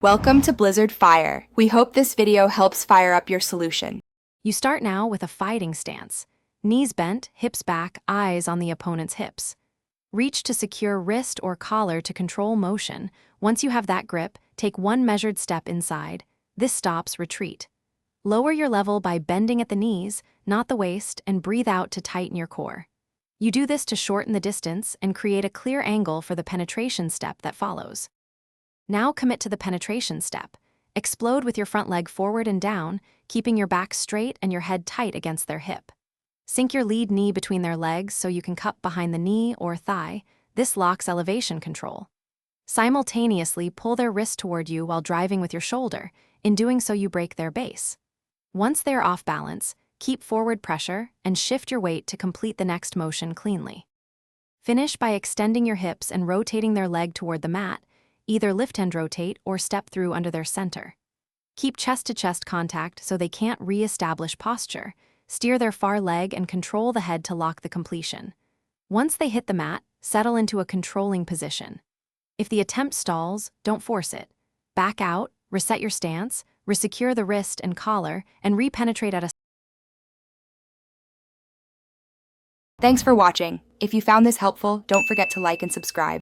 Welcome to Blizzard Fire. We hope this video helps fire up your solution. You start now with a fighting stance. Knees bent, hips back, eyes on the opponent's hips. Reach to secure wrist or collar to control motion. Once you have that grip, take one measured step inside. This stops retreat. Lower your level by bending at the knees, not the waist, and breathe out to tighten your core. You do this to shorten the distance and create a clear angle for the penetration step that follows. Now commit to the penetration step. Explode with your front leg forward and down, keeping your back straight and your head tight against their hip. Sink your lead knee between their legs so you can cup behind the knee or thigh. This locks elevation control. Simultaneously pull their wrist toward you while driving with your shoulder. In doing so, you break their base. Once they are off balance, keep forward pressure and shift your weight to complete the next motion cleanly. Finish by extending your hips and rotating their leg toward the mat. Either lift and rotate or step through under their center. Keep chest-to-chest contact so they can't re-establish posture. Steer their far leg and control the head to lock the completion. Once they hit the mat, settle into a controlling position. If the attempt stalls, don't force it. Back out, reset your stance, resecure the wrist and collar, and re-penetrate at a... Thanks for watching. If you found this helpful, don't forget to like and subscribe.